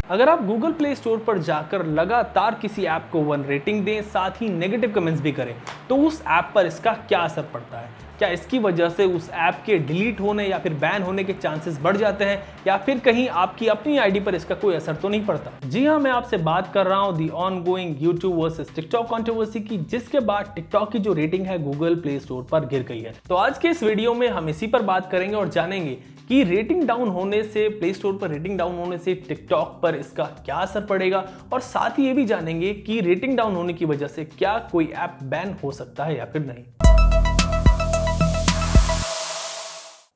अगर आप Google play store पर जाकर लगातार किसी ऐप को 1 रेटिंग दें, साथ ही नेगेटिव कमेंट्स भी करें, तो उस ऐप पर इसका क्या असर पड़ता है? क्या इसकी वजह से उस ऐप के डिलीट होने या फिर बैन होने के चांसेस बढ़ जाते हैं, या फिर कहीं आपकी अपनी आईडी पर इसका कोई असर तो नहीं पड़ता? जी हाँ, मैं आपसे बात कर रहा हूँ the ongoing YouTube versus TikTok controversy की, जिसके बाद टिकटॉक की जो रेटिंग है गूगल प्ले स्टोर पर गिर गई है। तो आज के इस वीडियो में हम इसी पर बात करेंगे और जानेंगे कि रेटिंग डाउन होने से, प्ले स्टोर पर रेटिंग डाउन होने से टिकटॉक पर इसका क्या असर पड़ेगा, और साथ ही ये भी जानेंगे कि रेटिंग डाउन होने की वजह से क्या कोई ऐप बैन हो सकता है या फिर नहीं।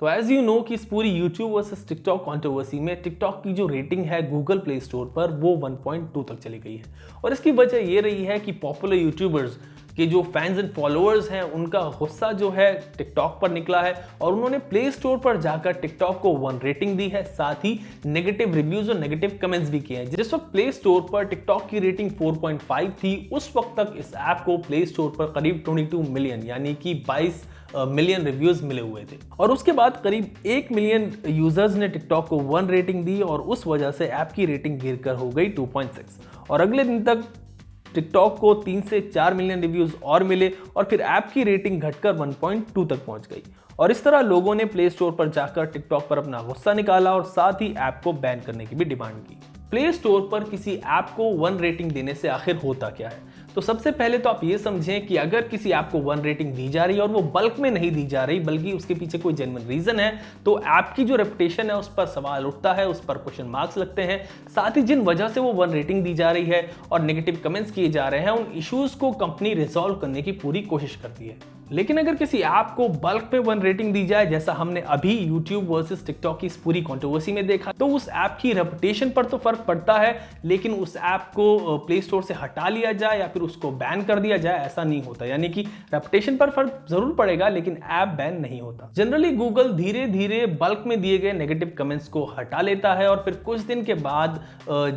तो एज यू नो कि इस पूरी YouTube वर्सेस टिकटॉक कंट्रोवर्सी में टिकटॉक की जो रेटिंग है गूगल प्ले स्टोर पर वो 1.2 तक चली गई है, और इसकी वजह ये रही है कि पॉपुलर यूट्यूबर्स के जो फैंस एंड फॉलोअर्स हैं उनका गुस्सा जो है टिकटॉक पर निकला है, और उन्होंने प्ले स्टोर पर जाकर टिकटॉक को 1 रेटिंग दी है, साथ ही नेगेटिव रिव्यूज और नेगेटिव कमेंट्स भी किए हैं। जिस वक्त प्ले स्टोर पर टिकटॉक की रेटिंग 4.5 थी, उस वक्त तक इस ऐप को प्ले स्टोर पर करीब 22 मिलियन यानी कि 22 मिलियन रिव्यूज मिले हुए थे, और उसके बाद करीब 1 मिलियन यूजर्स ने टिकटॉक को 1 रेटिंग दी, और उस वजह से ऐप की रेटिंग गिरकर हो गई 2.6, और अगले दिन तक टिकटॉक को 3 से 4 मिलियन रिव्यूज और मिले, और फिर ऐप की रेटिंग घटकर 1.2 तक पहुंच गई। और इस तरह लोगों ने प्ले स्टोर पर जाकर टिकटॉक पर अपना गुस्सा निकाला और साथ ही ऐप को बैन करने की भी डिमांड की। प्ले स्टोर पर किसी ऐप को 1 रेटिंग देने से आखिर होता क्या है? तो सबसे पहले तो आप ये समझें कि अगर किसी ऐप को 1 रेटिंग दी जा रही है और वो बल्क में नहीं दी जा रही, बल्कि उसके पीछे कोई जेन्युइन रीजन है, तो ऐप की जो रेपुटेशन है उस पर सवाल उठता है, उस पर क्वेश्चन मार्क्स लगते हैं। साथ ही जिन वजह से वो 1 रेटिंग दी जा रही है और नेगेटिव कमेंट्स किए जा रहे हैं, उन इश्यूज को कंपनी रिजॉल्व करने की पूरी कोशिश करती है। लेकिन अगर किसी ऐप को बल्क में 1 रेटिंग दी जाए, जैसा हमने अभी YouTube वर्सेस टिकटॉक की इस पूरी कंट्रोवर्सी में देखा, तो उस ऐप की रेपुटेशन पर तो फर्क पड़ता है, लेकिन उस ऐप को प्ले स्टोर से हटा लिया जाए या फिर उसको बैन कर दिया जाए, ऐसा नहीं होता। यानी कि रेपुटेशन पर फर्क जरूर पड़ेगा, लेकिन ऐप बैन नहीं होता। जनरली गूगल धीरे धीरे बल्क में दिए गए नेगेटिव कमेंट्स को हटा लेता है, और फिर कुछ दिन के बाद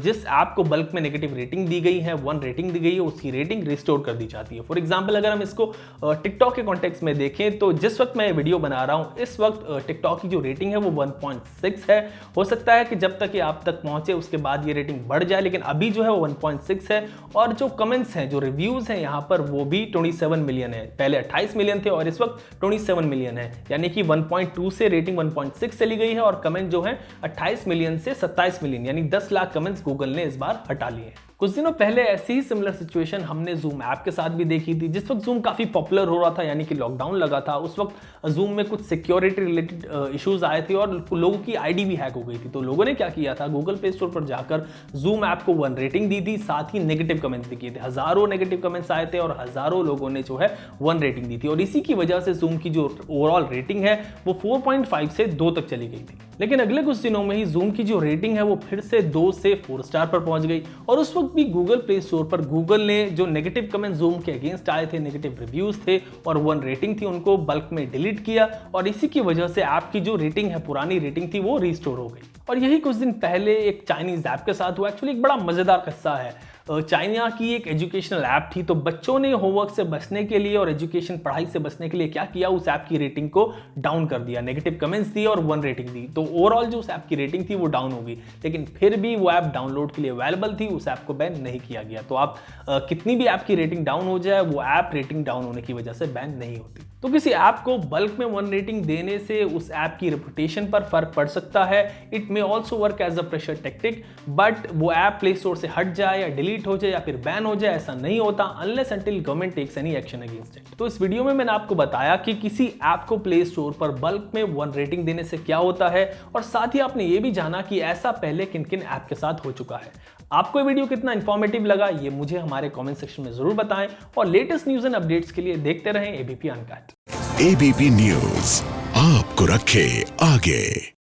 जिस ऐप को बल्क में नेगेटिव रेटिंग दी गई है, 1 रेटिंग दी गई है, उसकी रेटिंग रिस्टोर कर दी जाती है। फॉर एग्जाम्पल, अगर हम इसको टिकटॉक के कॉन्टेक्स्ट में देखें, तो जिस वक्त मैं ये वीडियो बना रहा हूं, इस वक्त टिकटॉक की जो रेटिंग है वो 1.6 है। हो सकता है कि जब तक ये आप तक पहुंचे उसके बाद ये रेटिंग बढ़ जाए, लेकिन अभी जो है वो 1.6 है। और जो कमेंट्स हैं, जो रिव्यूज हैं यहाँ पर, वो भी 27 मिलियन है। पहले 28 मिलियन थे और इस वक्त 27 मिलियन है, यानी कि 1.2 से रेटिंग 1.6 चली गई है, और कमेंट जो है 28 मिलियन से 27 मिलियन यानी 10 लाख कमेंट्स गूगल ने इस बार हटा लिए। कुछ दिनों पहले ऐसी ही सिमिलर सिचुएशन हमने जूम ऐप के साथ भी देखी थी। जिस वक्त जूम काफी पॉपुलर हो रहा था, यानी कि लॉकडाउन लगा था, उस वक्त जूम में कुछ सिक्योरिटी रिलेटेड इश्यूज आए थे और लोगों की आईडी भी हैक हो गई थी। तो लोगों ने क्या किया था, गूगल प्ले स्टोर पर जाकर जूम ऐप को 1 रेटिंग दी थी, साथ ही नेगेटिव कमेंट्स भी किए थे। हजारों नेगेटिव कमेंट्स आए थे और हजारों लोगों ने जो है 1 रेटिंग दी थी, और इसी की वजह से जूम की जो ओवरऑल रेटिंग है वो 4.5 से 2 तक चली गई थी। लेकिन अगले कुछ दिनों में ही जूम की जो रेटिंग है वो फिर से 2 से 4 स्टार पर पहुंच गई, और उस वक्त भी गूगल प्ले स्टोर पर गूगल ने जो नेगेटिव कमेंट जूम के अगेंस्ट आए थे, नेगेटिव रिव्यूज थे और 1 रेटिंग थी, उनको बल्क में डिलीट किया, और इसी की वजह से ऐप की जो रेटिंग है, पुरानी रेटिंग थी, वो रिस्टोर हो गई। और यही कुछ दिन पहले एक चाइनीज ऐप के साथ हुआ। एक्चुअली एक बड़ा मजेदार किस्सा है। चाइना की एक एजुकेशनल ऐप थी, तो बच्चों ने होमवर्क से बचने के लिए और एजुकेशन पढ़ाई से बचने के लिए क्या किया, उस ऐप की रेटिंग को डाउन कर दिया, नेगेटिव कमेंट्स दिए और 1 रेटिंग दी। तो ओवरऑल जो उस ऐप की रेटिंग थी वो डाउन हो गई, लेकिन फिर भी वो ऐप डाउनलोड के लिए अवेलेबल थी, उस ऐप को बैन नहीं किया गया। तो आप कितनी भी ऐप की रेटिंग डाउन हो जाए, वो ऐप रेटिंग डाउन होने की वजह से बैन नहीं होती। तो किसी ऐप को बल्क में 1 रेटिंग देने से उस ऐप की रेपुटेशन पर फर्क पड़ सकता है। It may also work as a pressure tactic, but वो ऐप प्ले स्टोर से हट जाए या डिलीट हो जाए या फिर बैन हो जाए, ऐसा नहीं होता unless until government takes any action against it. तो इस वीडियो में मैंने आपको बताया कि किसी ऐप को प्ले स्टोर पर बल्क में 1 रेटिंग देने से क्या होता है, और साथ ही आपने ये भी जाना कि ऐसा पहले किन किन ऐप के साथ हो चुका है। आपको ये वीडियो कितना इंफॉर्मेटिव लगा, ये मुझे हमारे कमेंट सेक्शन में जरूर बताएं, और लेटेस्ट न्यूज एंड अपडेट्स के लिए देखते रहें एबीपी अनकट। एबीपी न्यूज आपको रखे आगे।